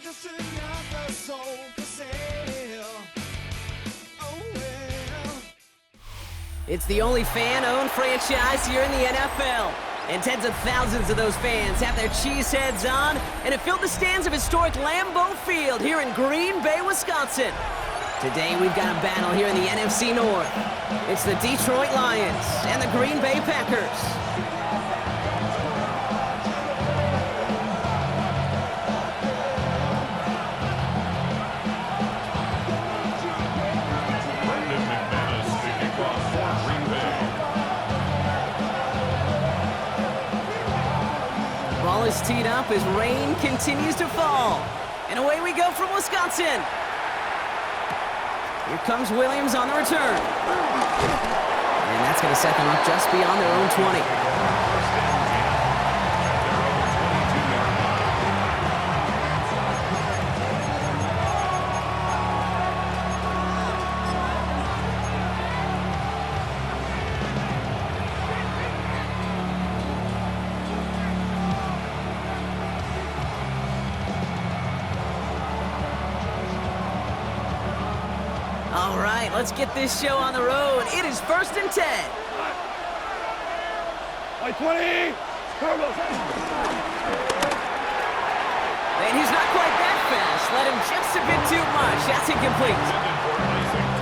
just another soul for sale. Oh well. It's the only fan-owned franchise here in the NFL. And tens of thousands of those fans have their cheeseheads on and have filled the stands of historic Lambeau Field here in Green Bay, Wisconsin. Today we've got a battle here in the NFC North. It's the Detroit Lions and the Green Bay Packers. Ball is teed up as rain continues to fall. And away we go from Wisconsin. Here comes Williams on the return. And that's going to set them up just beyond their own 20. All right, let's get this show on the road. It is 1st and 10. Like 20. And he's not quite that fast. Let him just a bit too much. That's incomplete.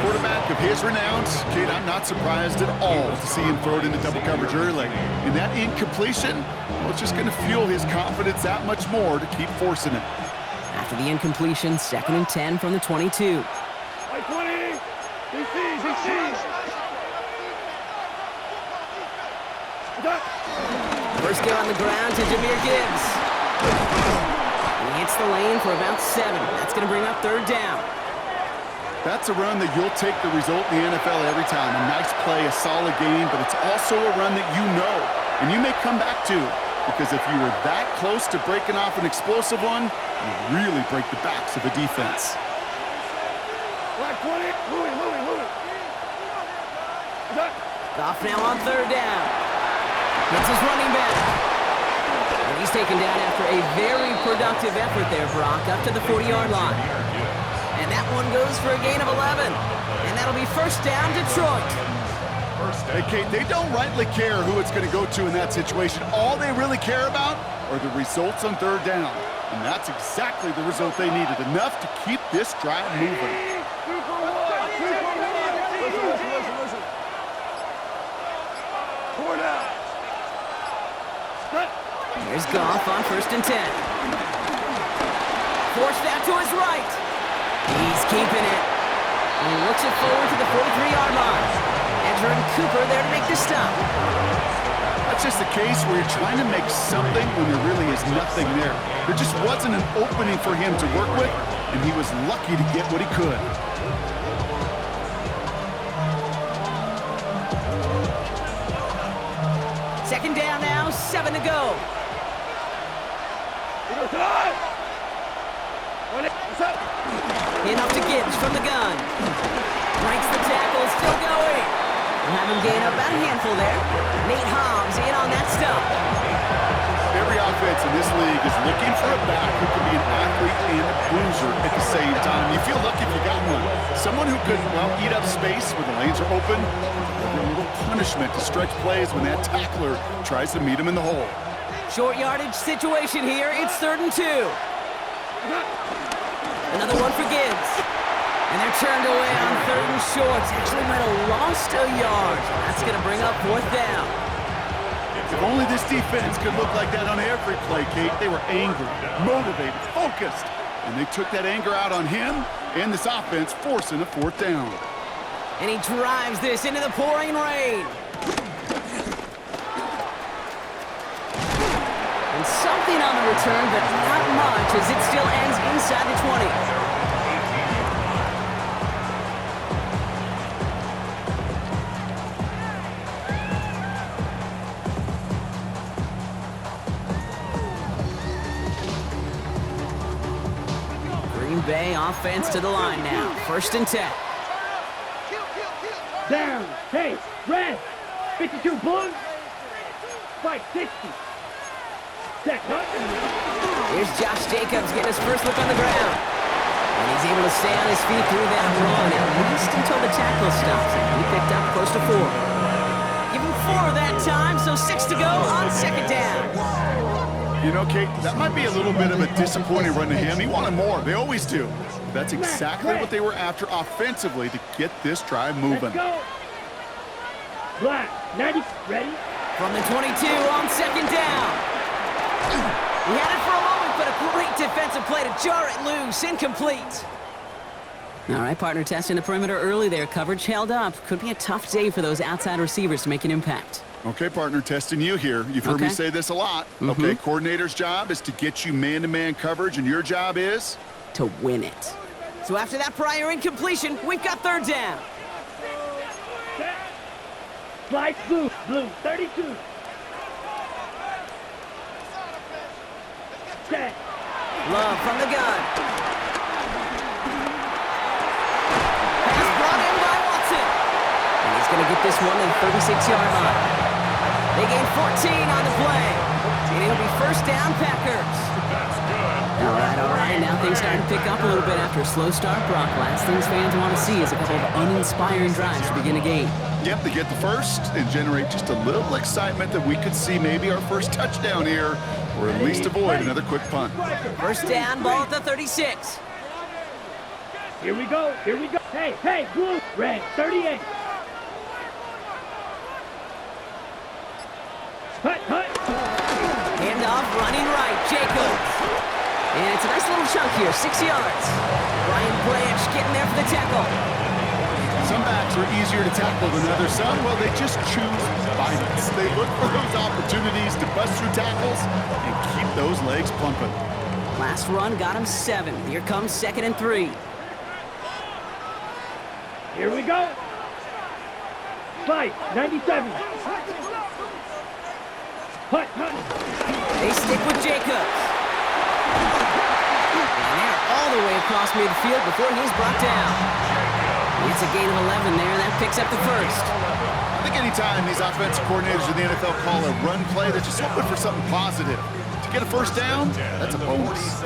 Quarterback of his renown, Kate, I'm not surprised at all to see him throw it into double coverage early. And that incompletion, well, it's just going to fuel his confidence that much more to keep forcing it. After the incompletion, 2nd and 10 from the 22. Like 20. He sees. First go on the ground to Jahmyr Gibbs. He hits the lane for about 7. That's going to bring up 3rd down. That's a run that you'll take the result in the NFL every time. A nice play, a solid game, but it's also a run that you know, and you may come back to, because if you were that close to breaking off an explosive one, you really break the backs of the defense. Like 20. Louis. Off now on 3rd down. It's his running back. And he's taken down after a very productive effort there, Brock, up to the 40-yard line. And that one goes for a gain of 11. And that'll be 1st down, Detroit. Hey, Kate, they don't rightly care who it's going to go to in that situation. All they really care about are the results on 3rd down. And that's exactly the result they needed, enough to keep this drive moving. Listen. 4 down. Here's Goff on 1st and 10. Forced out to his right. He's keeping it. And he looks it forward to the 43-yard line. Edgerrin Cooper there to make the stop. That's just a case where you're trying to make something when there really is nothing there. There just wasn't an opening for him to work with, and he was lucky to get what he could. Second down now, 7 to go. In up to Gibbs from the gun. Breaks the tackle, still going. We'll have him gain about a handful there. Nate Hobbs in on that stop. Every offense in this league is looking for a back who can be an athlete and a bruiser at the same time. You feel lucky if you got one. Someone who could, well, eat up space when the lanes are open, and a little punishment to stretch plays when that tackler tries to meet him in the hole. Short yardage situation here. It's 3rd and 2. Another one for Gibbs. And they're turned away on 3rd and short. Actually might have lost a yard. That's going to bring up 4th down. If only this defense could look like that on every play, Kate. They were angry, motivated, focused. And they took that anger out on him and this offense, forcing a 4th down. And he drives this into the pouring rain. And something on the return, but not much, as it still ends inside the 20. Green Bay offense to the line now. 1st and 10. Down. Hey, red. 52 blue. Fight 60. Here's Josh Jacobs getting his first look on the ground. And he's able to stay on his feet through that run, at least until the tackle stops. And he picked up close to 4. Give him 4 that time, so 6 to go on second down. You know, Kate, that might be a little bit of a disappointing run to him. He wanted more. They always do. That's exactly what they were after offensively to get this drive moving. Let's go. Black, 90, ready? From the 22 on second down. He had it for a moment, but a great defensive play to jar it loose. Incomplete. All right, partner, testing the perimeter early there. Coverage held up. Could be a tough day for those outside receivers to make an impact. Okay, partner, testing you here. You've heard me say this a lot. Okay, coordinator's job is to get you man-to-man coverage, and your job is? To win it. So after that prior incompletion, we've got third down. Slide blue, 32. Set. Love from the gun. Pass brought in by Watson. And he's going to get this one to the 36-yard line. They gain 14 on the play. And it'll be first down, Packers. All right. Now things starting to pick up a little bit after a slow start, Brock. Last things fans want to see is a couple of uninspiring drives to begin a game. Yep, they get the first and generate just a little excitement that we could see maybe our first touchdown here, or at least avoid another quick punt. First down, ball at the 36. Here we go. Hey, blue, red, 38. Hut. Handoff, running right, Jacobs. And it's a nice little chunk here, 6 yards. Brian Branch getting there for the tackle. Some backs are easier to tackle than others. Some, well, they just choose violence. They look for those opportunities to bust through tackles and keep those legs pumping. Last run got him 7. Here comes 2nd and 3. Here we go. Fight, 97. Hut. They stick with Jacobs. And they're all the way across midfield before he's brought down. It's a gain of 11 there. That picks up the first. I think anytime these offensive coordinators in the NFL call a run play, they're just hoping for something positive. To get a first down, that's a bonus.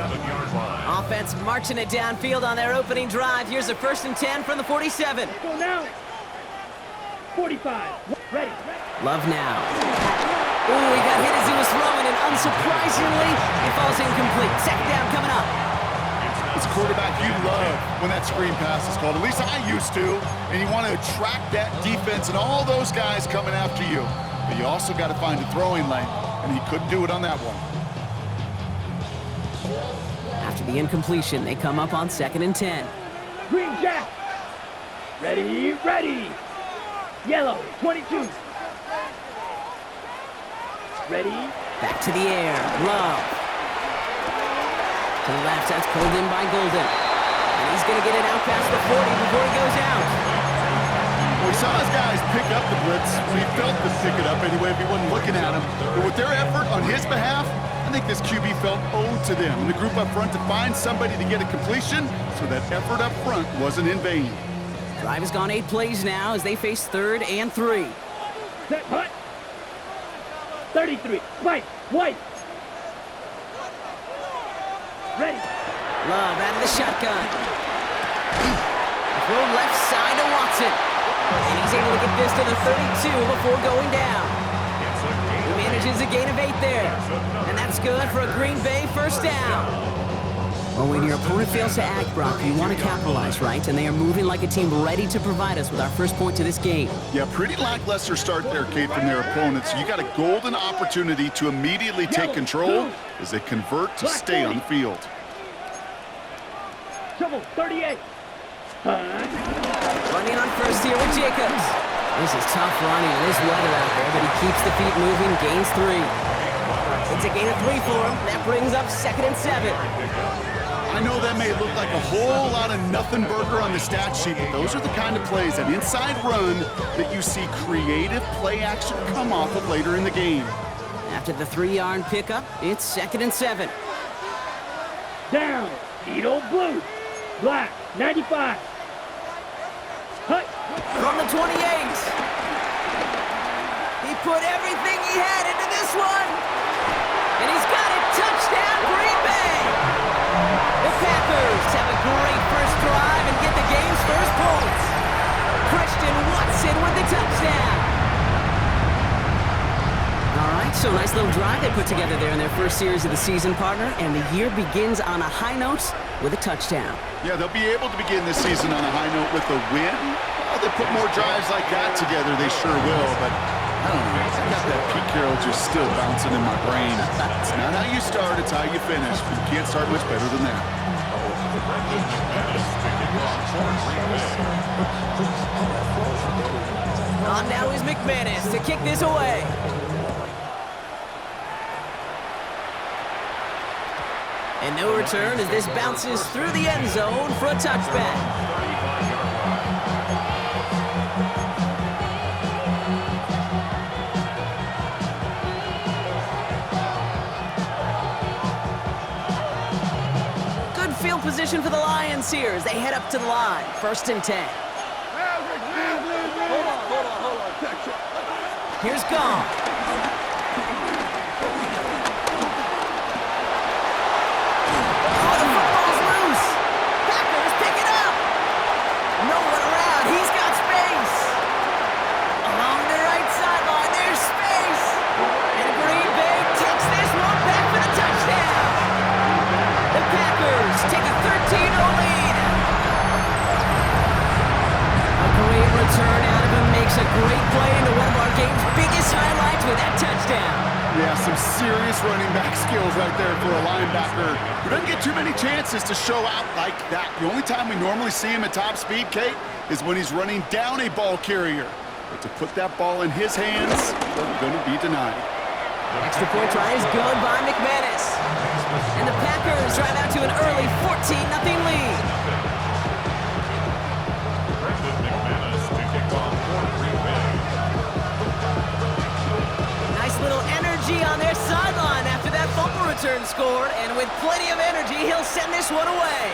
Offense marching it downfield on their opening drive. Here's a 1st and 10 from the 47. Go now. 45. Ready. Love now. Ooh, he got hit as he was throwing, and unsurprisingly, it falls incomplete. Second down coming up. As a quarterback, you love when that screen pass is called. At least I used to. And you want to attract that defense and all those guys coming after you. But you also got to find a throwing lane, and he couldn't do it on that one. After the incompletion, they come up on 2nd and 10. Green Jack. Ready. Yellow, 22. Ready. Back to the air. Love. To the left, that's pulled in by Golden. And he's going to get it out past the 40 before he goes out. Well, we saw his guys pick up the blitz. We felt them pick it up anyway if he wasn't looking at him. But with their effort on his behalf, I think this QB felt owed to them and the group up front to find somebody to get a completion, so that effort up front wasn't in vain. Drive has gone 8 plays now as they face 3rd and 3. Set, hut. 33. White. Ready. Love out of the shotgun. Throw left side to Watson. And he's able to get this to the 32 before going down. He manages a gain of 8 there. And that's good for a Green Bay first down. Well, when your opponent fails to act, Brock, you want to capitalize, right? And they are moving like a team ready to provide us with our first point to this game. Yeah, pretty lackluster start there, Kate, from their opponents. You got a golden opportunity to immediately take control as they convert to stay on the field. Trouble, 38. Running on first here with Jacobs. This is tough running in this weather out there, but he keeps the feet moving, gains 3. It's a gain of 3 for him. That brings up 2nd and 7. I know that may look like a whole lot of nothing burger on the stat sheet, but those are the kind of plays, an inside run, that you see creative play action come off of later in the game. After the 3-yard pickup, it's 2nd and 7. Down. Edo blue. Black. 95. Hut. From the 28. He put everything he had into this one. And he's got it. first points. Christian Watson with the touchdown. All right, so nice little drive they put together there in their first series of the season, partner, and the year begins on a high note with a touchdown. Yeah, they'll be able to begin this season on a high note with a win. Well, they put more drives like that together, they sure will, but I don't know. I got that Pete Carroll just still bouncing in my brain. It's not how you start, it's how you finish. But you can't start much better than that. On now is McManus to kick this away. And no return as this bounces through the end zone for a touchback. Good field position for the Lions here as they head up to the line. 1st and 10. Here's Gone. A great play into one of our game's biggest highlights with that touchdown. Yeah, some serious running back skills right there for a linebacker who doesn't get too many chances to show out like that. The only time we normally see him at top speed, Kate, is when he's running down a ball carrier. But to put that ball in his hands, they're going to be denied. Extra point try is good by McManus. And the Packers drive out to an early 14-0 lead. Little energy on their sideline after that fumble return scored, and with plenty of energy, he'll send this one away.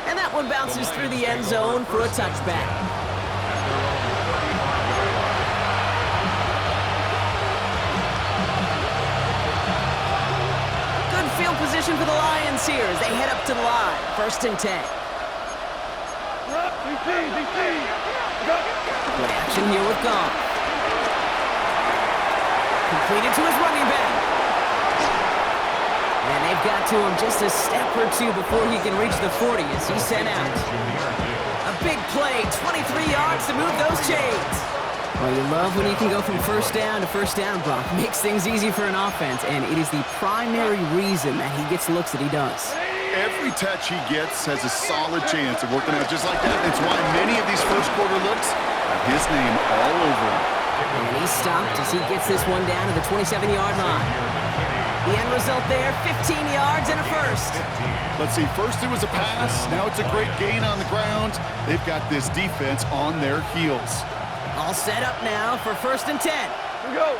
And that one bounces through the end zone for a touchback. Good field position for the Lions here as they head up to the line. 1st and 10. Good action here with Gone. Completed to his running back. And they've got to him just a step or two before he can reach the 40 as he's sent out. A big play, 23 yards to move those chains. Well, you love when you can go from first down to first down, Brock. Makes things easy for an offense, and it is the primary reason that he gets looks that he does. Every touch he gets has a solid chance of working out just like that. That's why many of these first quarter looks have his name all over them. And he's stopped as he gets this one down to the 27-yard line. The end result there, 15 yards and a first. Let's see, first it was a pass, now it's a great gain on the ground. They've got this defense on their heels. All set up now for 1st and 10. Here we go.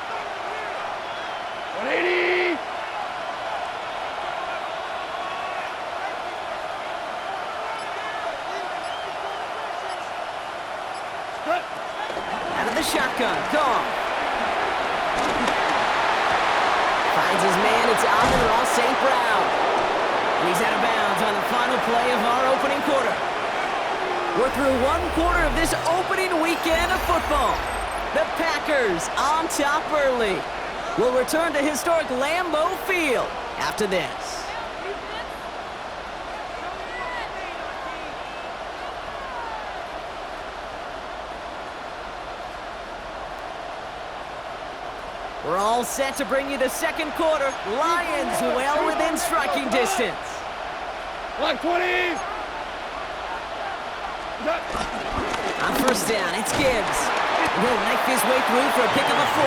180. Out of the shotgun, Gone. Finds his man, it's Amon-Ra St. Brown. And he's out of bounds on the final play of our opening quarter. We're through one quarter of this opening weekend of football. The Packers on top early. We'll return to historic Lambeau Field after this. We're all set to bring you the second quarter. Lions well within striking distance. 120. On 1st down, it's Gibbs. He'll knife his way through for a pick of a 4.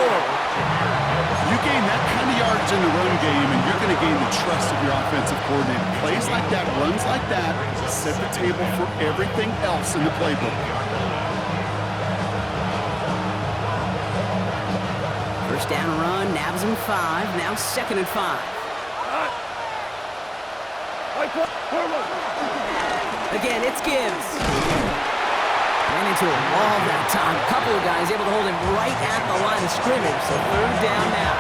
You gain that kind of yardage in the run game, and you're going to gain the trust of your offensive coordinator. Plays like that, runs like that, set the table for everything else in the playbook. First down run, nabs him 5, now 2nd and 5. Again, it's Gibbs. Ran into a wall that time. A couple of guys able to hold him right at the line of scrimmage, so 3rd down now.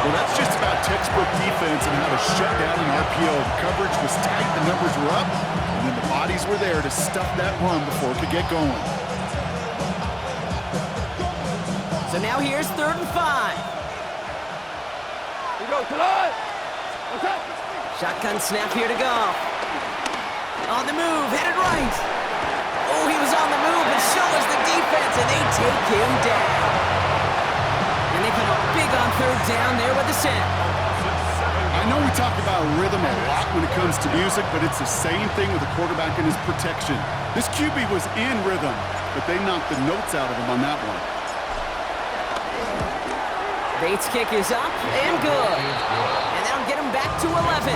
Well, that's just about textbook defense and how to shut down an RPO. The coverage was tight, the numbers were up, And then the bodies were there to stuff that run before it could get going. So now here's 3rd and 5. Here we go, come on! What's up? Shotgun snap here to go. On the move, headed right. Oh, he was on the move, and so was the defense, and they take him down. And they come up big on 3rd down there with the set. I know we talk about rhythm a lot when it comes to music, but it's the same thing with the quarterback and his protection. This QB was in rhythm, but they knocked the notes out of him on that one. Bates' kick is up and good. And that'll get him back to 11.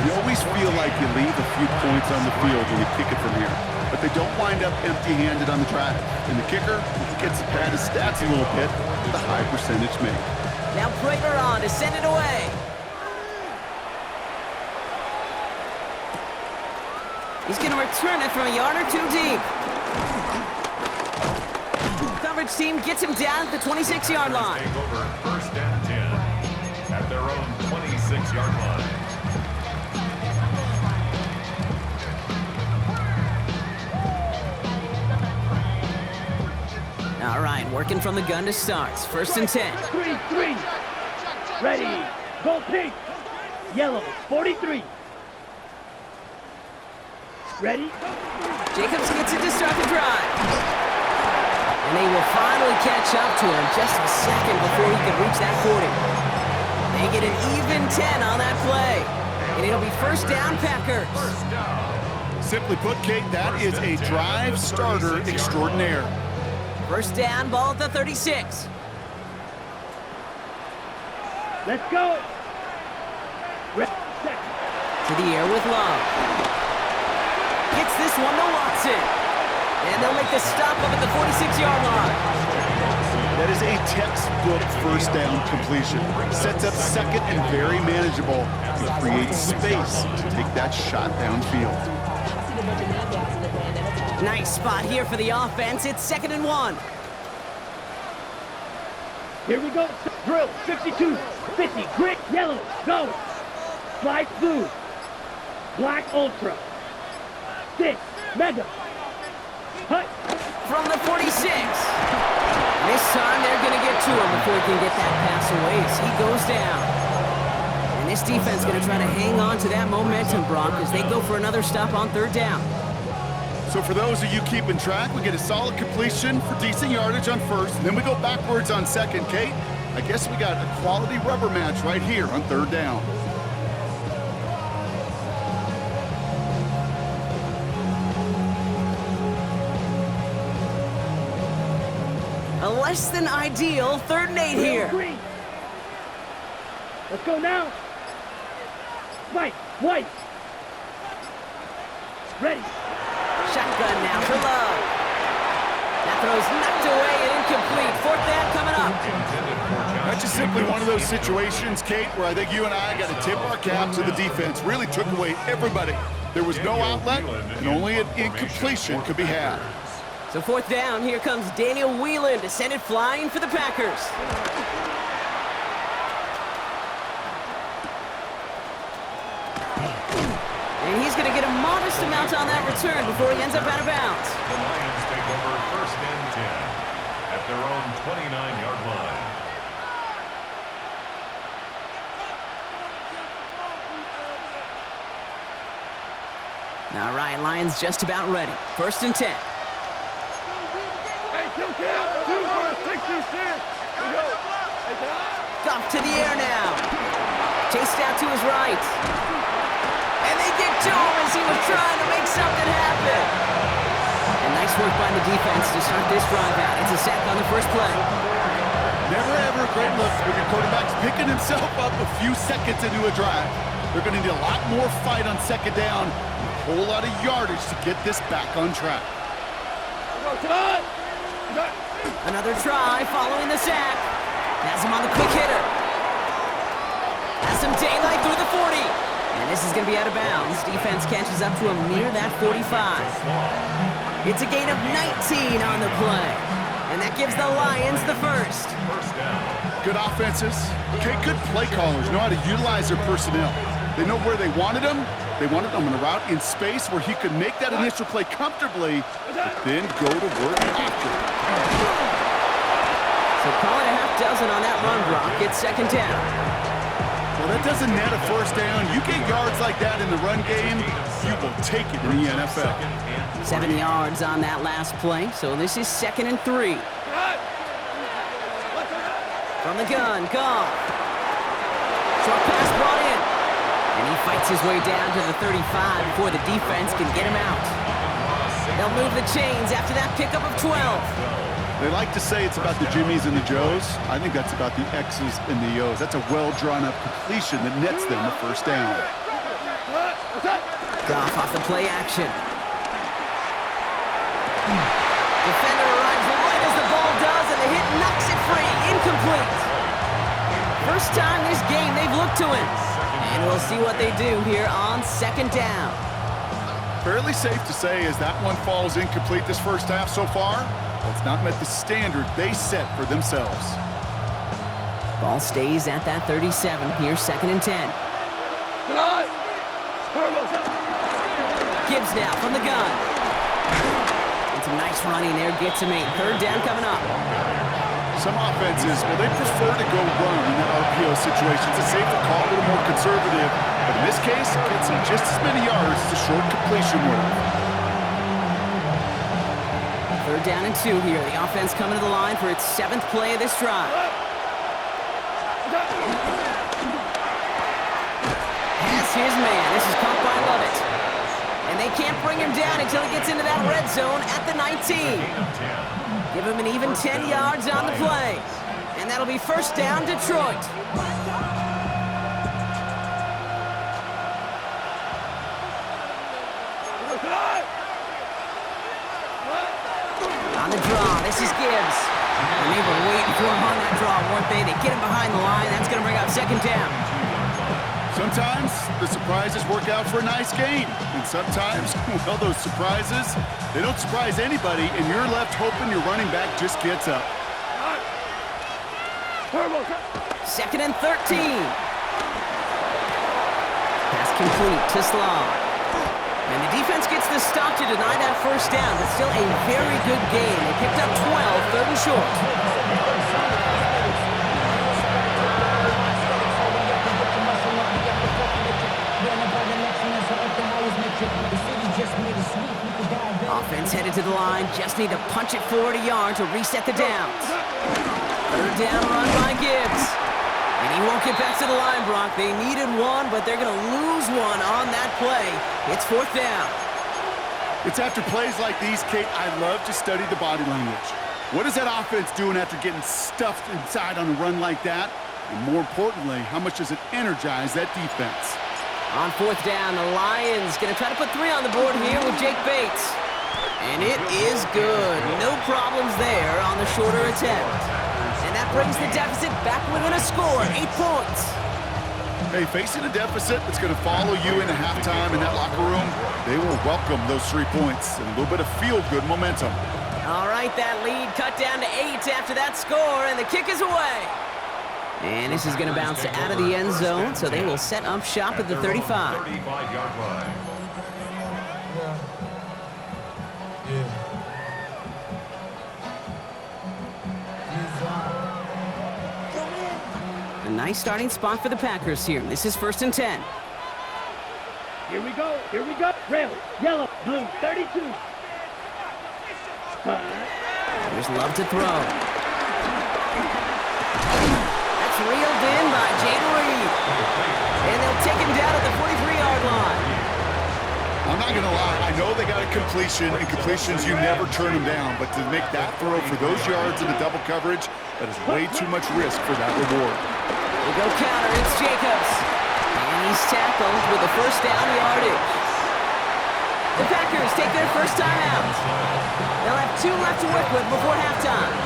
You always feel like you leave a few points on the field when you kick it from here, but they don't wind up empty-handed on the drive. And the kicker, if he gets to pad his stats a little bit, the high percentage make. Now Prater on to send it away. He's going to return it from a yard or 2 deep. Coverage team gets him down at the 26-yard line. Take over 1st and 10 at their own 26-yard line. All right, working from the gun to start. 1st and 10. 3-3. Ready. Go pink. Yellow. 43. Ready? Jacobs gets it to start the drive. And they will finally catch up to him just a second before he can reach that 40. They get an even 10 on that play. And it'll be 1st down, Packers. Simply put, Kate, that is a drive starter extraordinaire. 1st down, ball at the 36. Let's go. Set. To the air with Love. Gets this one to Watson. And they'll make the stop up at the 46-yard line. That is a textbook 1st down completion. Sets up 2nd and very manageable. It creates space to take that shot downfield. Nice spot here for the offense. It's 2nd and 1. Here we go. Drill. 52. 50. Grit. Yellow. Go. Slide blue. Black ultra. 6. Mega. Hut. From the 46. This time they're going to get to him before he can get that pass away as he goes down. And this defense is going to try to hang on to that momentum, Brock, as they go for another stop on 3rd down. So for those of you keeping track, we get a solid completion for decent yardage on 1st, and then we go backwards on 2nd. Kate, I guess we got a quality rubber match right here on 3rd down. A less than ideal 3rd and 8 here. Green. Let's go now. White. White. Ready. Shotgun now for Love. That throw's knocked away and incomplete. 4th down coming up. That's just simply one of those situations, Kate, where I think you and I got to tip our cap to the defense. Really took away everybody. There was no outlet, and only an incompletion could be had. So 4th down, here comes Daniel Whelan to send it flying for the Packers. And he's going to get a modest amount on that return before he ends up out of bounds. The Lions take over 1st and 10 at their own 29-yard line. All right, Lions just about ready. 1st and 10. Hey, kill count. 2 for a 66. Here we go. Goff to the air now. Chased out to his right. And they get to him as he was trying to make something happen. And nice work by the defense to start this drive out. It's a sack on the 1st play. Never ever a great look when your quarterback's picking himself up a few seconds into a drive. They're going to need a lot more fight on 2nd down. A whole lot of yardage to get this back on track. Come on. Another try following the sack. Has him on the quick hitter. Has some daylight through the 40. And this is going to be out of bounds. Defense catches up to him near that 45. It's a gain of 19 on the play. And that gives the Lions the 1st. Good offenses. Okay, good play callers know how to utilize their personnel. They know where they wanted them, They wanted him on a route in space where he could make that initial play comfortably, but then go to work after. So call it a half dozen on that run block. It's second down. Well, that doesn't net a first down. You get yards like that in the run game, you will take it in the NFL. 7 yards on that last play, so this is 2nd and 3. From the gun, Goff. Short pass brought in. And he fights his way down to the 35 before the defense can get him out. They'll move the chains after that pickup of 12. They like to say it's about the Jimmies and the Joes. I think that's about the X's and the O's. That's a well-drawn-up completion that nets them the first down. Goff off the play action. Defender arrives right as the ball does, and the hit knocks it free. Incomplete. First time this game they've looked to him. And we'll see what they do here on second down. Fairly safe to say as that one falls incomplete this first half so far, well, it's not met the standard they set for themselves. Ball stays at that 37 here, 2nd and 10. Gibbs now from the gun. And some nice running there, gets him 8. Third down coming up. Some offenses, well, they prefer to go run in that RPO situation. It's a safer call, a little more conservative. But in this case, it gets him just as many yards as a short completion would. Third down and 2 here. The offense coming to the line for its 7th play of this drive. Has his man. This is caught by Lovett. And they can't bring him down until he gets into that red zone at the 19. Give him an even 10 yards on the play. And that'll be first down, Detroit. On the draw, this is Gibbs. And they were waiting for him on that draw, weren't they? They get him behind the line. That's going to bring up second down. Sometimes the surprises work out for a nice game. And sometimes, well, those surprises, they don't surprise anybody, and you're left hoping your running back just gets up. 2nd and 13. Pass complete to Slaw. And the defense gets the stop to deny that first down, but still a very good game. They picked up 12, 3rd and short. Offense headed to the line, just need to punch it forward a yard to reset the downs. Third down run by Gibbs. And he won't get back to the line, Brock. They needed one, but they're going to lose one on that play. It's 4th down. It's after plays like these, Kate, I love to study the body language. What is that offense doing after getting stuffed inside on a run like that? And more importantly, how much does it energize that defense? On 4th down, the Lions going to try to put 3 on the board here with Jake Bates. And it is good. No problems there on the shorter attempt. And that brings the deficit back within a score, 8 points. Hey, facing a deficit that's going to follow you into halftime in that locker room, they will welcome those 3 points and a little bit of feel-good momentum. All right, that lead cut down to 8 after that score, and the kick is away. And this is going to bounce out of the end zone, so they will set up shop at the 35. 35-yard line. A nice starting spot for the Packers here. This is 1st and 10. Here we go. Here we go. Red, yellow, blue, 32. There's Love to throw. That's reeled in by Jaden Reed. And they'll take him down at the 43-yard line. I'm not going to lie. I know they got a completion, and completions, you never turn them down. But to make that throw for those yards in the double coverage, that is way too much risk for that reward. They go counter. It's Jacobs. And he's tackled with the first down yardage. The Packers take their first time out. They'll have 2 left to work with before halftime.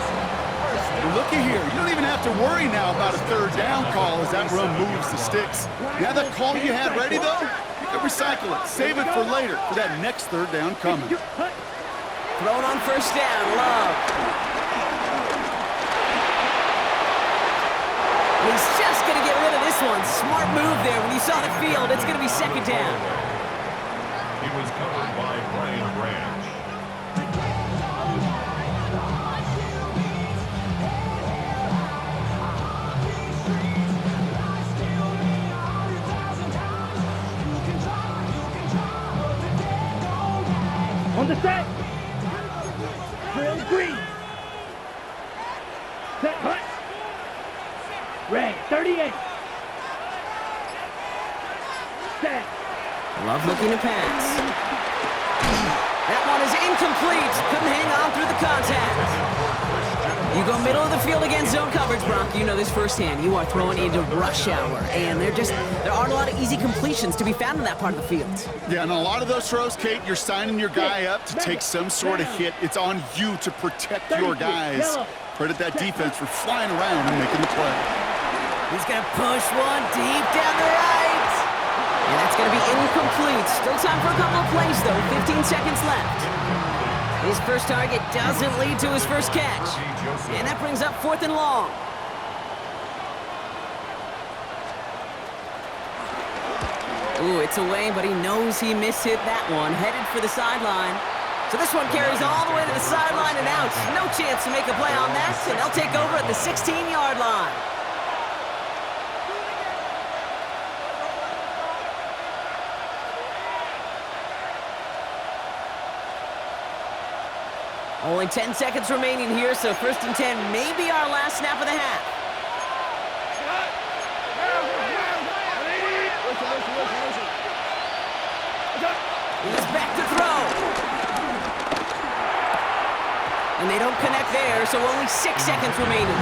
Well, looky here. You don't even have to worry now about a 3rd down call as that run moves the sticks. Now that call you had ready, though, you can recycle it. Save it for later for that next 3rd down coming. Thrown on first down. Love. He's just going to get rid of this one. Smart move there when he saw the field. It's going to be 2nd down. Lion Branch. On the set. Drill green. Set hut. Red 38. Set. Love looking to pass. That one is incomplete. Couldn't hang on through the contact. You go middle of the field against zone coverage, Brock. You know this firsthand. You are throwing into rush hour, and there aren't a lot of easy completions to be found in that part of the field. Yeah, and a lot of those throws, Kate, you're signing your guy up to take some sort of hit. It's on you to protect your guys. Credit that defense for flying around and making the play. He's going to push one deep down the right. And that's going to be incomplete. Still time for a couple of plays, though. 15 seconds left. His first target doesn't lead to his first catch. And that brings up 4th and long. Ooh, it's away, but he knows he mishit that one. Headed for the sideline. So this one carries all the way to the sideline and out. No chance to make a play on that, and they'll take over at the 16-yard line. Only 10 seconds remaining here, so 1st and 10 may be our last snap of the half. He's back to throw. And they don't connect there, so only 6 seconds remaining.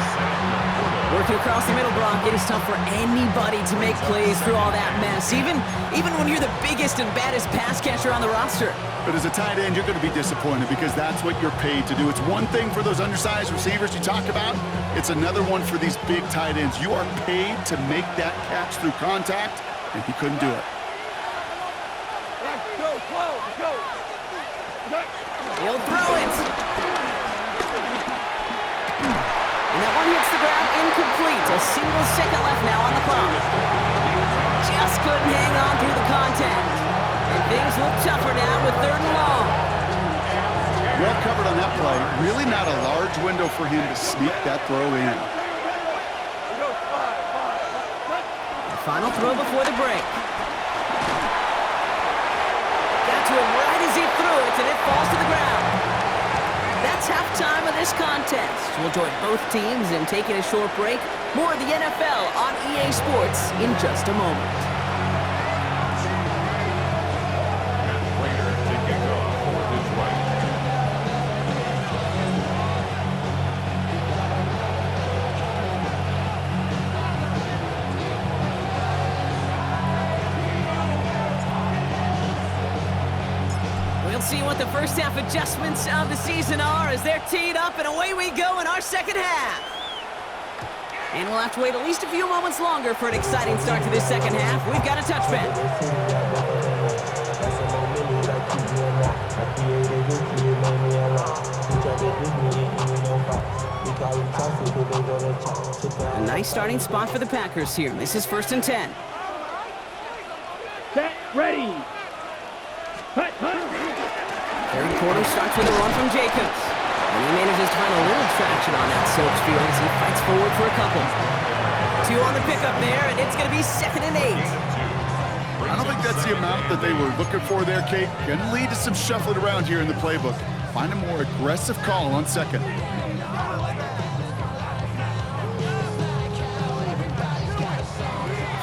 Working across the middle, Brock. It is tough for anybody to make plays through all that mess, even when you're the biggest and baddest pass catcher on the roster. But as a tight end, you're going to be disappointed because that's what you're paid to do. It's one thing for those undersized receivers you talk about. It's another one for these big tight ends. You are paid to make that catch through contact, and he couldn't do it. He'll throw it. And that one hits the ground incomplete. A single second left now on the clock. Just couldn't hang on through the contact. And things look tougher now with 3rd and long. Well covered on that play. Really not a large window for him to sneak that throw in. The final throw before the break. Got to him right as he threw it, and it falls to the ground. That's halftime of this contest. We'll join both teams in taking a short break. More of the NFL on EA Sports in just a moment. See what the first half adjustments of the season are as they're teed up, and away we go in our second half. And we'll have to wait at least a few moments longer for an exciting start to this second half. We've got a touchback. A nice starting spot for the Packers here. This is 1st and 10. Set, ready. Hut, hut. Third quarter starts with a run from Jacobs. And he manages to find a little traction on that Soaps field as he fights forward for a couple. 2 on the pickup there, and it's going to be 2nd and 8. I don't think that's the amount that they were looking for there, Kate. Going to lead to some shuffling around here in the playbook. Find a more aggressive call on 2nd.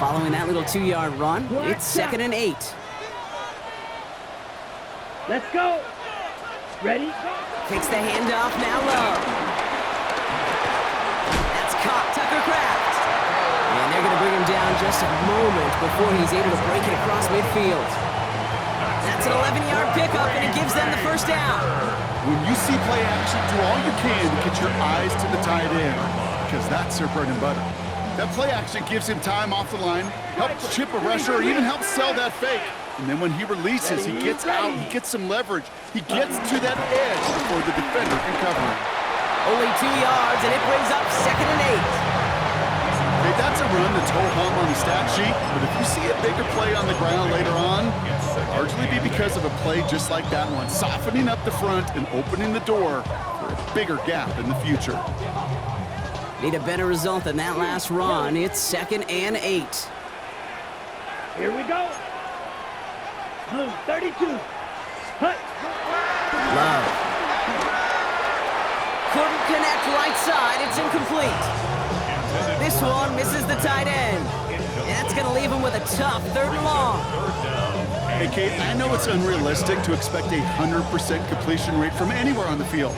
Following that little 2-yard run, it's 2nd and 8. Let's go. Ready? Takes the handoff now low. That's caught, Tucker Kraft. And they're going to bring him down just a moment before he's able to break it across midfield. That's an 11-yard pickup, and it gives them the first down. When you see play action, do all you can to get your eyes to the tight end, because that's their bread and butter. That play action gives him time off the line, helps chip a rusher, or even helps sell that fake. And then when he releases, he gets out, he gets some leverage. He gets to that edge before the defender can cover him. Only 2 yards, and it brings up 2nd and 8. that's a run that's ho-hum on the stat sheet, but if you see a bigger play on the ground later on, it'll largely be because of a play just like that one, softening up the front and opening the door for a bigger gap in the future. Need a better result than that last run. It's 2nd and 8. Here we go. Blue 32. Hut. Love. Couldn't connect right side. It's incomplete. This one misses the tight end. And that's going to leave him with a tough 3rd and long. Hey, Kate, I know it's unrealistic to expect a 100% completion rate from anywhere on the field,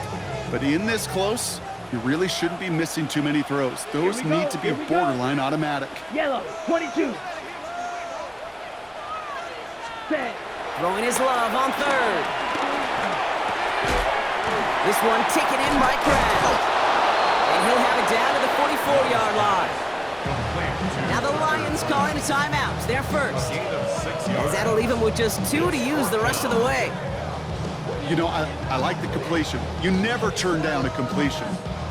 but in this close, you really shouldn't be missing too many throws. Those need to be borderline automatic. Yellow 22. Set. Throwing his love on 3rd. This one taken in by Crab. And he'll have it down to the 44-yard line. Now the Lions calling a timeout. They're first. As that'll leave him with just 2 to use the rest of the way. You know, I like the completion. You never turn down a completion.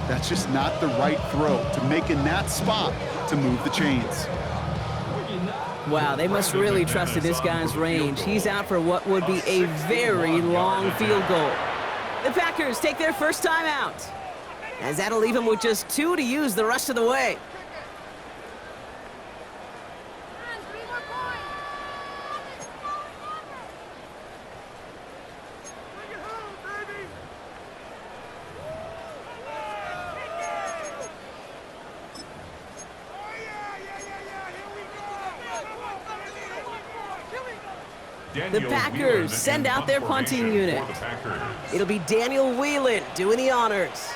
That's just not the right throw to make in that spot to move the chains. Wow, they must really trust in this guy's range. He's out for what would be a very long field goal. The Packers take their first time out, as that'll leave him with just 2 to use the rest of the way. The Packers send out their punting unit. It'll be Daniel Whelan doing the honors.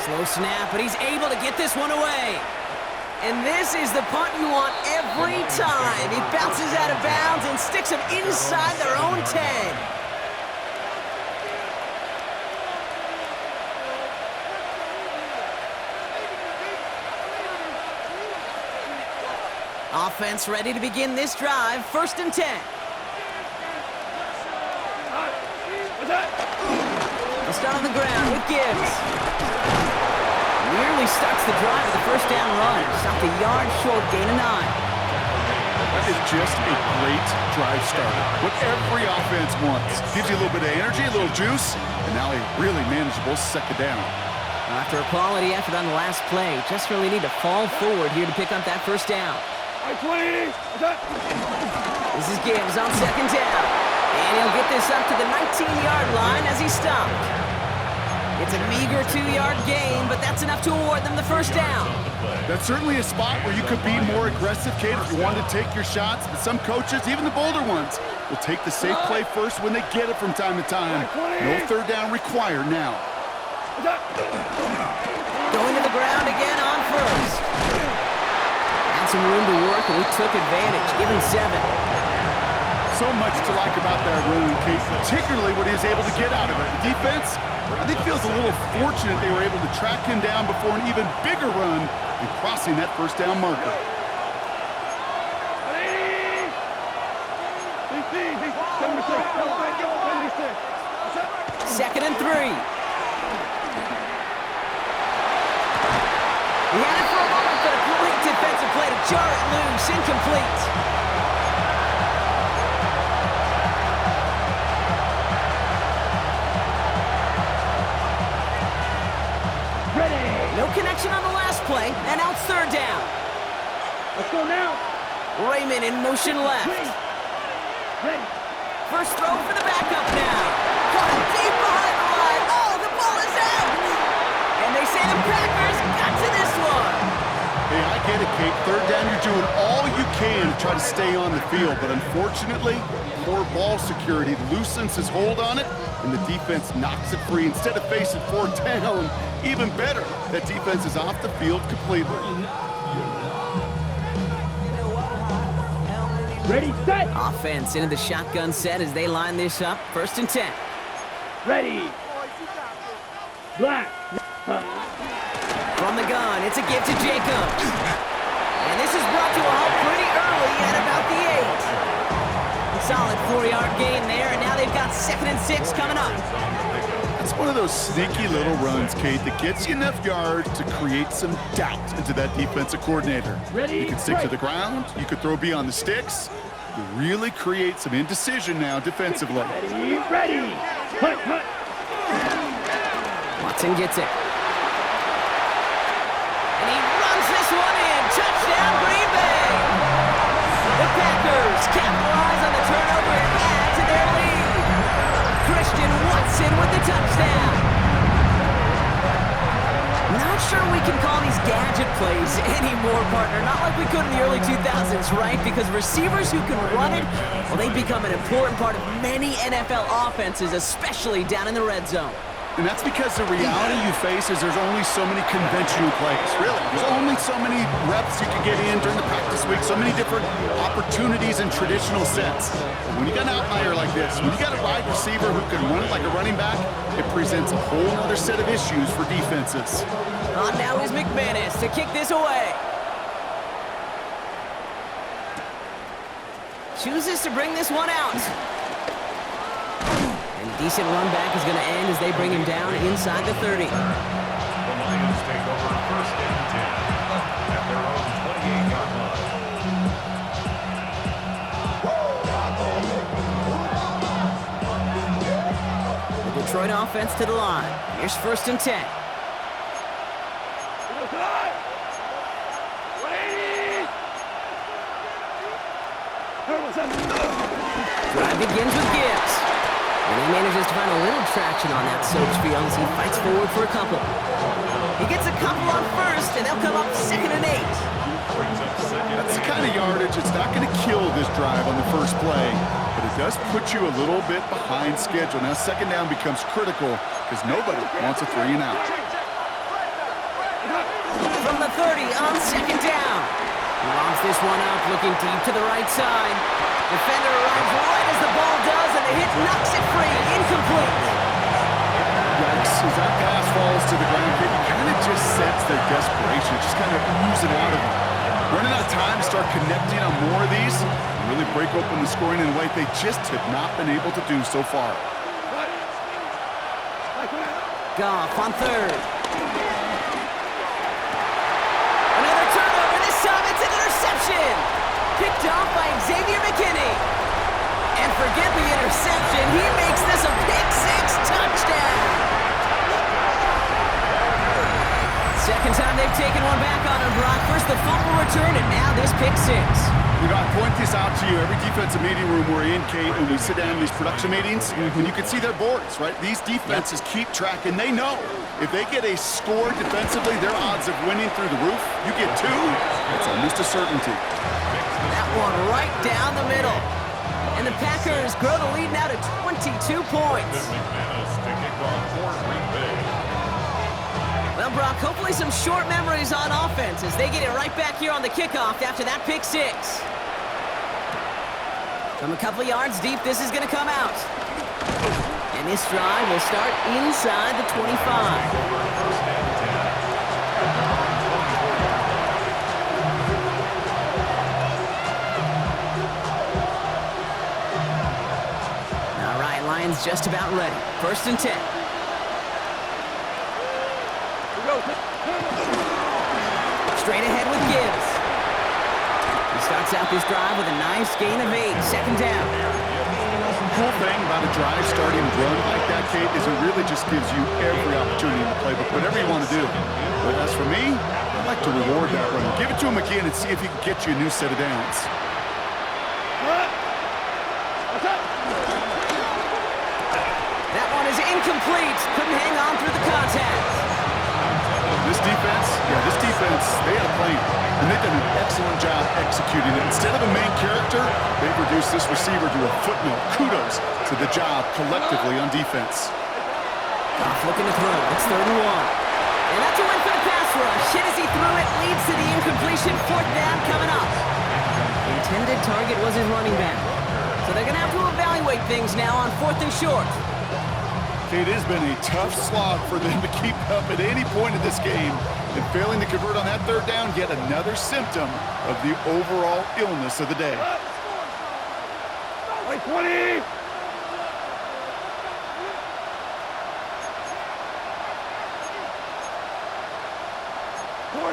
Slow snap, but he's able to get this one away. And this is the punt you want every time. He bounces out of bounds and sticks him inside their own 10. Offense ready to begin this drive. 1st and 10. They'll start on the ground with Gibbs. Nearly starts the drive with the 1st down run. Stopped a yard short, gain of 9. That is just a great drive starter. What every offense wants. Gives you a little bit of energy, a little juice, and now a really manageable 2nd down. After a quality effort on the last play, just really need to fall forward here to pick up that 1st down. This is Gibbs on 2nd down. And he'll get this up to the 19-yard line as he stopped. It's a meager 2-yard gain, but that's enough to award them the 1st down. That's certainly a spot where you could be more aggressive, Kate, if you wanted to take your shots. But some coaches, even the bolder ones, will take the safe play first when they get it from time to time. No 3rd down required now. Going to the ground again on 1st. Some room to work, and we took advantage. Give him 7. So much to like about that run, Kate, particularly what he was able to get out of it. The defense, I think, feels a little fortunate they were able to track him down before an even bigger run and crossing that 1st down marker. 2nd and 3. He had it for a moment, but a great defensive play to jar it loose. Incomplete. Ready. No connection on the last play, and now it's 3rd down. Let's go now. Raymond in motion left. Ready. First throw for the backup now. Caught it deep behind the line. Oh, the ball is out. And they say the Packers got to this one. Hey, I get it, Kate. 3rd down, you're doing all you can to try to stay on the field. But unfortunately, poor ball security loosens his hold on it, and the defense knocks it free. Instead of facing 4th down, even better, that defense is off the field completely. Ready, set. Offense into the shotgun set as they line this up. 1st and 10. Ready. Black. From the gun, it's a give to Jacobs. And this is brought to a halt pretty early at about the 8. Solid 4-yard gain there, and now they've got 2nd and 6 coming up. That's one of those sneaky little runs, Kate, that gets you enough yards to create some doubt into that defensive coordinator. Ready, You can stick to right. the ground. You could throw beyond the sticks. You really create some indecision now defensively. Ready, ready. Hut, hut. Watson gets it. And he runs this one in. Touchdown, Green Bay! The Packers capitalize on the turnover and add to their lead. Christian Watson with the touchdown. Not sure we can call these gadget plays anymore, partner. Not like we could in the early 2000s, right? Because receivers who can run it, well, they've become an important part of many NFL offenses, especially down in the red zone. And that's because the reality you face is there's only so many conventional plays. Really, there's only so many reps you can get in during the practice week, so many different opportunities in traditional sense. But when you got an outlier like this, when you got a wide receiver who can run it like a running back, it presents a whole other set of issues for defenses. On now is McManus to kick this away. Chooses to bring this one out. And a decent run back is going to end as they bring him down inside the 30. The Lions take over first and 10 at their own 28-yard line. The Detroit offense to the line. Here's first and 10. Drive begins with Gibbs. And he manages to find a little traction on that soaked field as he fights forward for a couple. He gets a couple on first, and they'll come up 2nd and 8. That's the kind of yardage it's not going to kill this drive on the first play, but it does put you a little bit behind schedule. Now second down becomes critical because nobody wants a 3 and out. From the 30 on second down. He lobs this one up, looking deep to the right side. Defender arrives right as the ball does, and the hit knocks it free. Incomplete. Yikes, as that pass falls to the ground, you kind of just sense their desperation, just kind of oozing out of them. Running out of time to start connecting on more of these and really break open the scoring in a way they just have not been able to do so far. Goff on third. Another turnover. This time it's an interception. Picked off by Xavier McKinney. And forget the interception. He makes this a pick-6 touchdown. Second time they've taken one back on him, Brock. First the fumble return, and now this pick-6. You know, I point this out to you every defensive meeting room we're in, Kate, when we sit down in these production meetings, and you can see their boards, right? These defenses keep track, and they know if they get a score defensively, their odds of winning through the roof. You get 2, it's almost a certainty. That one right down the middle. And the Packers grow the lead now to 22 points. McManus to kick off for Green Bay. Well, Brock, hopefully some short memories on offense as they get it right back here on the kickoff after that pick-6. From a couple of yards deep, this is going to come out. And this drive will start inside the 25. First and 10. All right, Lions just about ready. First and 10. Straight ahead with Gibbs. He starts out this drive with a nice gain of 8. Second down. The cool thing about a drive starting run like that, Kate, is it really just gives you every opportunity in the playbook, whatever you want to do. But as for me, I like to reward that run. Give it to him again and see if he can get you a new set of downs. That one is incomplete. Couldn't hang on through the contact. This defense, they had a plan, and they've done an excellent job executing it. Instead of a main character, they've reduced this receiver to a footnote. Kudos to the job collectively on defense. Goff looking to throw. It's 3rd and 1. And that's a win for the pass rush. Hit as he threw it, leads to the incompletion. 4th down coming up. The intended target was his running back. So they're going to have to evaluate things now on 4th and short. It has been a tough slog for them to keep up at any point in this game, and failing to convert on that 3rd down, yet another symptom of the overall illness of the day. 20!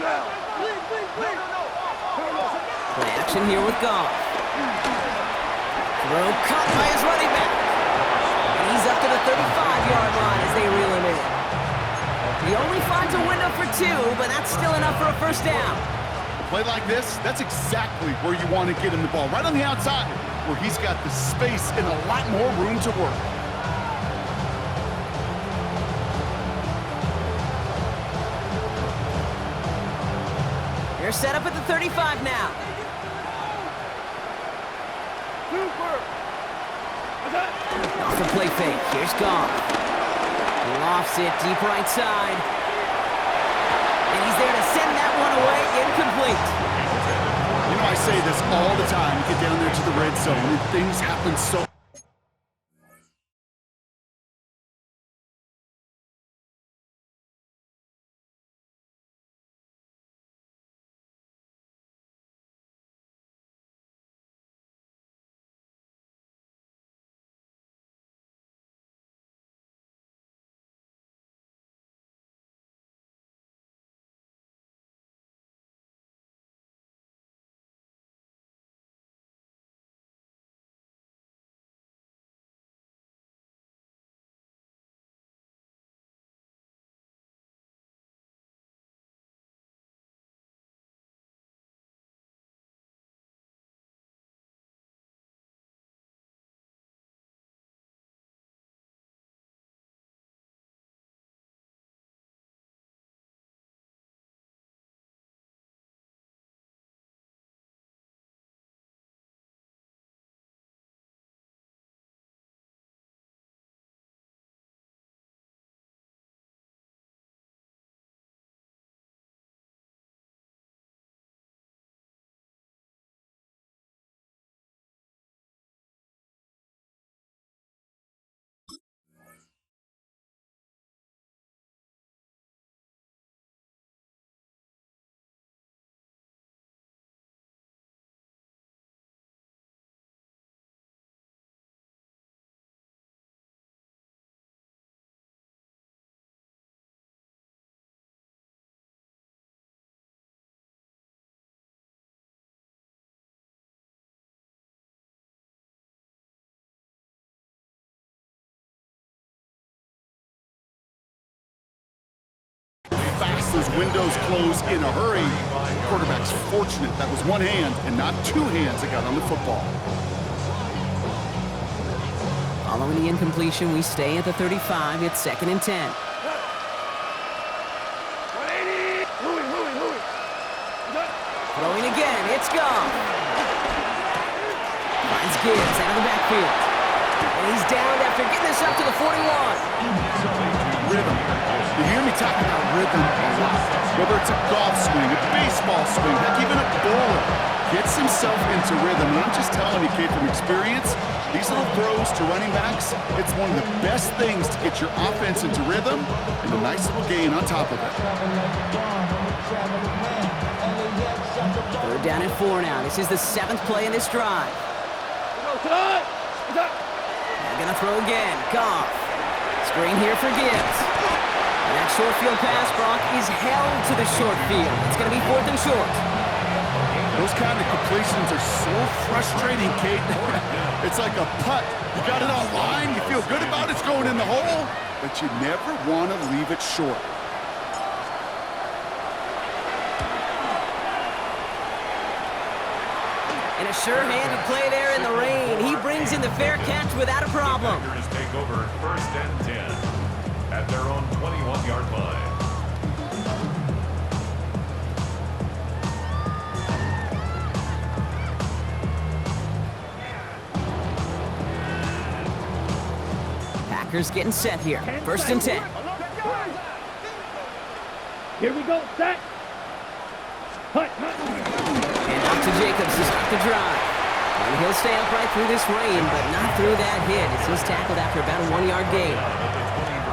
Play action here with Goff. Throw caught by his running back. And he's up to the 35-yard line as they reel him in. He only finds a window for 2, but that's still enough for a first down. A play like this, that's exactly where you want to get him the ball, right on the outside, where he's got the space and a lot more room to work. They're set up at the 35 now. Off the play fake. Here's Goff. Lofts it deep right side. And he's there to send that one away. Incomplete. You know, I say this all the time. You get down there to the red zone and things happen so... fast those windows close in a hurry. Quarterback's fortunate that was one hand and not two hands that got on the football. Following the incompletion, we stay at the 35. It's 2nd and 10. Throwing again. It's Goff. Finds Gibbs out of the backfield. And he's down after getting this up to the 41. Rhythm. You hear me talk about rhythm a lot. Whether it's a golf swing, a baseball swing, heck, even a bowler gets himself into rhythm. And I'm just telling you, kid, from experience, these little throws to running backs, it's one of the best things to get your offense into rhythm and a nice little gain on top of it. 3rd down and 4 now. This is the 7th play in this drive. They're going to throw again. Goff. Screen here for Gibbs. And that short field pass, Brock, is held to the short field. It's going to be 4th and short. Those kind of completions are so frustrating, Kate. It's like a putt. You got it on line, you feel good about it, it's going in the hole, but you never want to leave it short. And a sure-handed play there in the rain. He brings in the fair catch without a problem. Packers take over 1st and 10 at their own 21-yard line. Packers getting set here. 1st and 10. Here we go, set. Hut. And out to Jacobs to start the drive. And he'll stay upright through this rain, but not through that hit as he's tackled after about a 1-yard gain.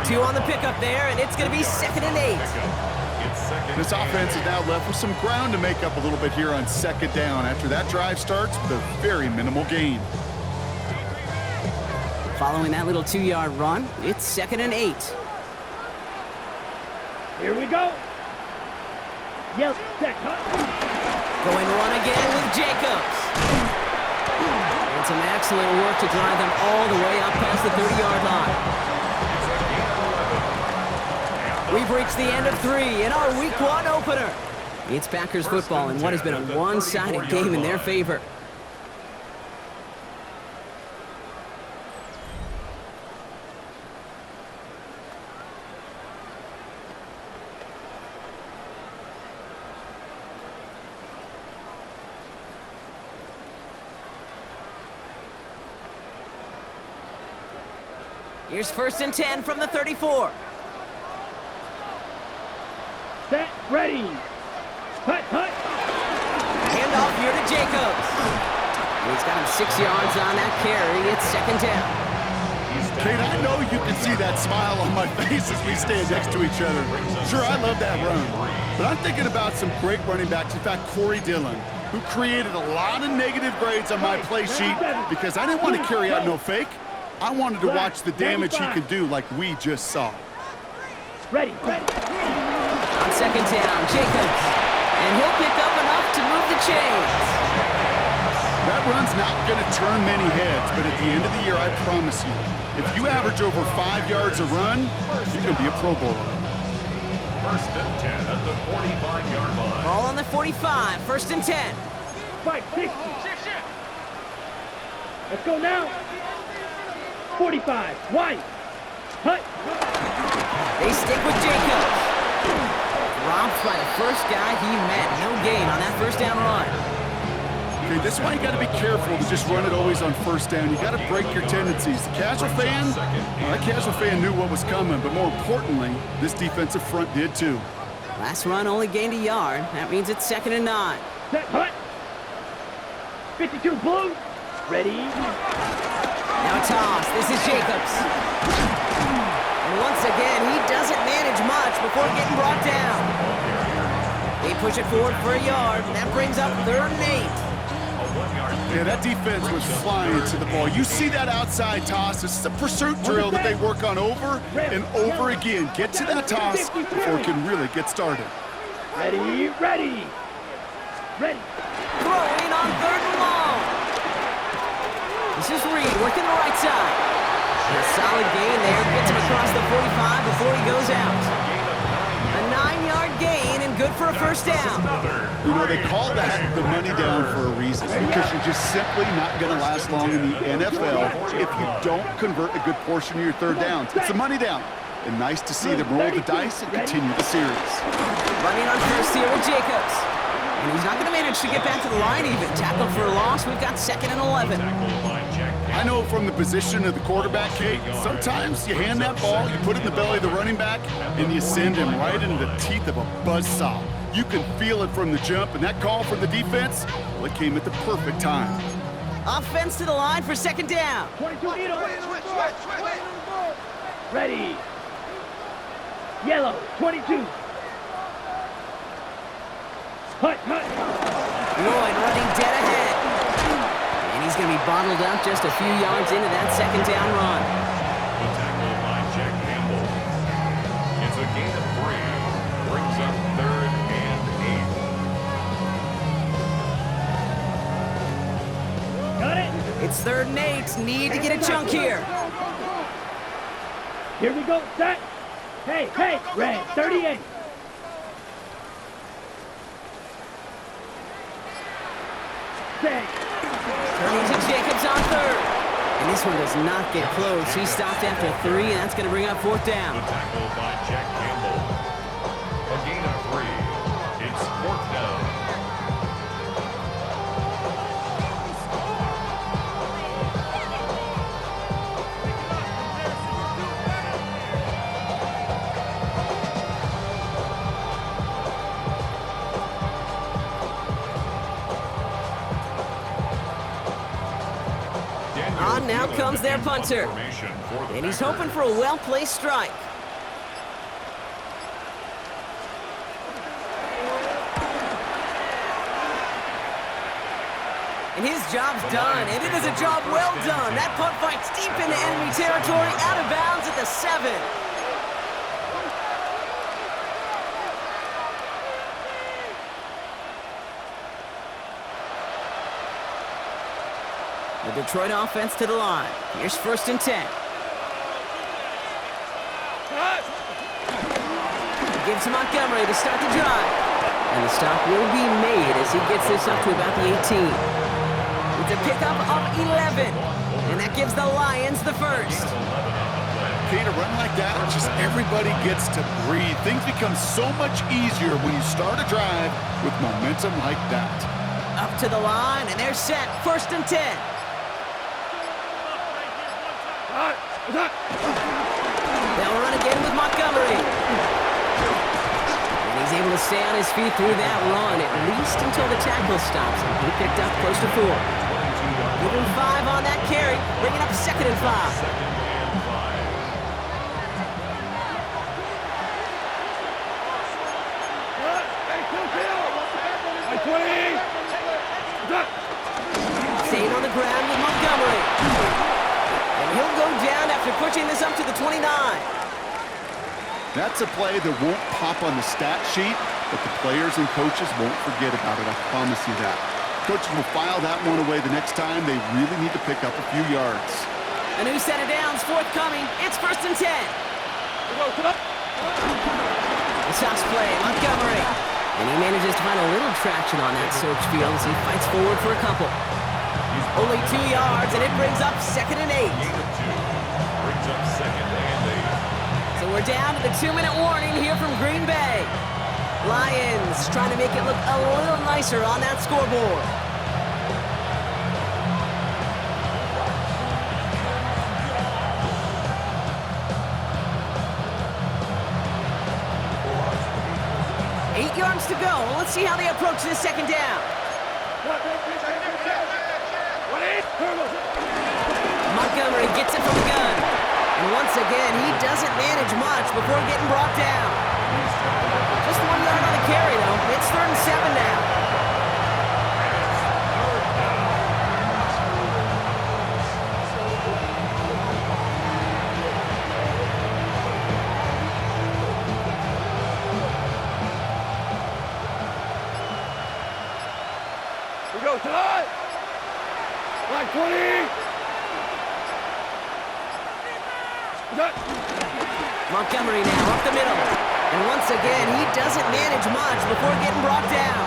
2 on the pickup there, and it's going to be 2nd and 8. This offense is now left with some ground to make up a little bit here on 2nd down after that drive starts with a very minimal gain. Following that little 2-yard run, it's 2nd and 8. Here we go. Yell, set, hut. Going run again with Jacobs. And some excellent work to drive them all the way up past the 30-yard line. We've reached the end of 3 in our Week 1 opener. It's Packers football in what has been a one-sided game in their favor. Here's 1st and 10 from the 34. Set, ready. Hut, hut. Handoff here to Jacobs. And he's got him 6 yards on that carry. It's 2nd down. Kate, I know you can see that smile on my face as we stand next to each other. Sure, I love that run. But I'm thinking about some great running backs. In fact, Corey Dillon, who created a lot of negative grades on my play sheet because I didn't want to carry out no fake. I wanted to watch the damage he could do like we just saw. Ready, ready. On 2nd down, Jacobs. And he'll pick up enough to move the chains. That run's not going to turn many heads, but at the end of the year, I promise you, if you average over 5 yards a run, you can be a Pro Bowler. 1st and 10 at the 45-yard line. Ball on the 45, 1st and 10. 560. Let's go now. 45, wide. Hut. They stick with Jacobs. Dropped by the first guy he met. No gain on that 1st down run. Okay, this is why you got to be careful to just run it always on 1st down. You got to break your tendencies. The casual fan, that casual fan knew what was coming, but more importantly, this defensive front did too. Last run only gained a yard. That means it's 2nd and 9. Set, hut. 52 blue. Ready. Now a toss. This is Jacobs. And once again, he doesn't manage much before getting brought down. They push it forward for a yard. And that brings up 3rd and 8. Yeah, that defense was flying to the ball. You see that outside toss. This is a pursuit drill that they work on over and over again. Get to that toss before it can really get started. Ready, ready. Ready. Throwing on 3rd and long. This is Reed working the right side. A solid gain there. Gets him across the 45 before he goes out. A 9-yard gain and good for a 1st down. You know, they call that the money down for a reason because you're just simply not going to last long in the NFL if you don't convert a good portion of your 3rd downs. It's the money down. And nice to see them roll the dice and continue the series. Running on 1st here with Jacobs. And he's not going to manage to get back to the line even. Tackled for a loss. We've got 2nd and 11. I know from the position of the quarterback, Kate, sometimes you hand that ball, you put it in the belly of the running back, and you send him right into the teeth of a buzzsaw. You can feel it from the jump, and that call from the defense, well, it came at the perfect time. Offense to the line for 2nd down. 22 needle. Ready. Yellow, 22. Hut, hut. Lloyd running dead ahead. And he's going to be bottled up just a few yards into that 2nd down run. The tackle by Jack Campbell. It's a gain of 3. Brings up 3rd and 8. Got it. It's 3rd and 8. Need to get a chunk here. Here we go. Set. Hey, hey. Red, 38. Set. Turning to Jacobs on 3rd. And this one does not get close. He stopped after 3, and that's going to bring up 4th down. The tackle by Jack Campbell. A gain of 3. It's 4th down. On now comes their punter. And he's hoping for a well-placed strike. And his job's done, and it is a job well done. That punt fight's deep into enemy territory, out of bounds at the 7. The Detroit offense to the line. Here's 1st and 10. He gives to Montgomery to start the drive. And the stop will be made as he gets this up to about the 18. It's a pickup of 11. And that gives the Lions the first. Okay, to run like that, just everybody gets to breathe. Things become so much easier when you start a drive with momentum like that. Up to the line, and they're set. 1st and 10. They'll run again with Montgomery. And he's able to stay on his feet through that run, at least until the tackle stops him. He picked up close to 4. Give him 5 on that carry, bringing up 2nd and 5. Staying on the ground with Montgomery. And he'll go down after pushing this up to the 29. That's a play that won't pop on the stat sheet, but the players and coaches won't forget about it, I promise you that. Coaches will file that one away the next time they really need to pick up a few yards. A new set of downs forthcoming. It's 1st and 10. The toss play, Montgomery. And he manages to find a little traction on that search field as he fights forward for a couple. Only 2 yards, and it brings up 2nd and 8. Brings up 2nd and 8. So we're down to the 2-minute warning here from Green Bay. Lions trying to make it look a little nicer on that scoreboard. Eight yards to go. Let's see how they approach this 2nd down. Montgomery gets it from the gun. And once again, he doesn't manage much before getting brought down. Just 1 yard on the carry, though. It's 3rd and 7 now. We go tonight. Like 20. Montgomery now up the middle. And once again, he doesn't manage much before getting brought down.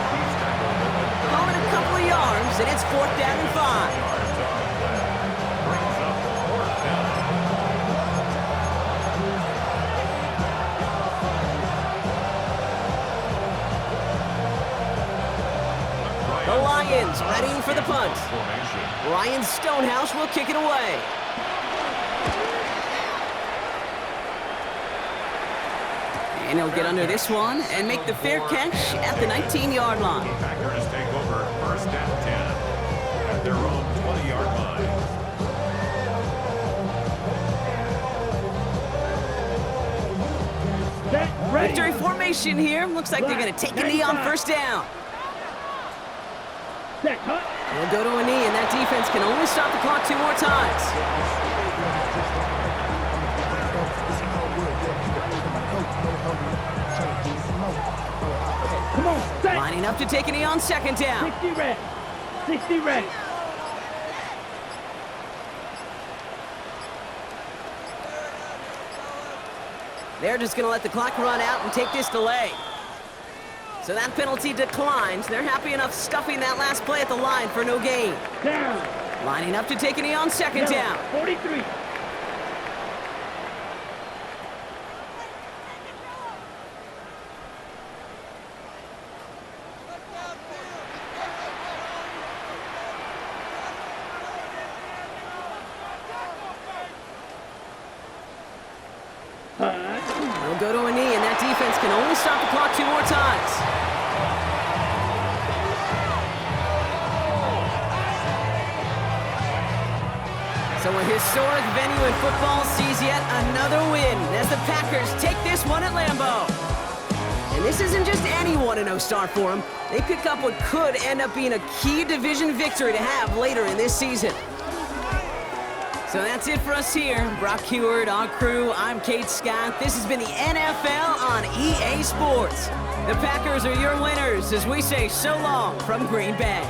Calling a couple of yards, and it's 4th down and 5. The Lions readying for the punt. Ryan Stonehouse will kick it away. And he'll get under this one and make the fair catch at the 19-yard line. Packers take over 1st and 10 at their own 20-yard line. Set, ready. Victory formation here. Looks like they're going to take a knee on 1st down. Set, cut. They'll go to a knee, and that defense can only stop the clock 2 more times. Come on, set. Lining up to take a knee on 2nd down. 60 ready. 60 ready. They're just going to let the clock run out and take this delay. So that penalty declines. They're happy enough stuffing that last play at the line for no gain. Down. Lining up to take a knee on 2nd down. 43. They'll go to a knee, and that defense can only stop the clock 2 more times. So a historic venue in football sees yet another win as the Packers take this one at Lambeau. And this isn't just any 1-0 start for them. They pick up what could end up being a key division victory to have later in this season. So that's it for us here. Brock Heward, our crew, I'm Kate Scott. This has been the NFL on EA Sports. The Packers are your winners as we say so long from Green Bay.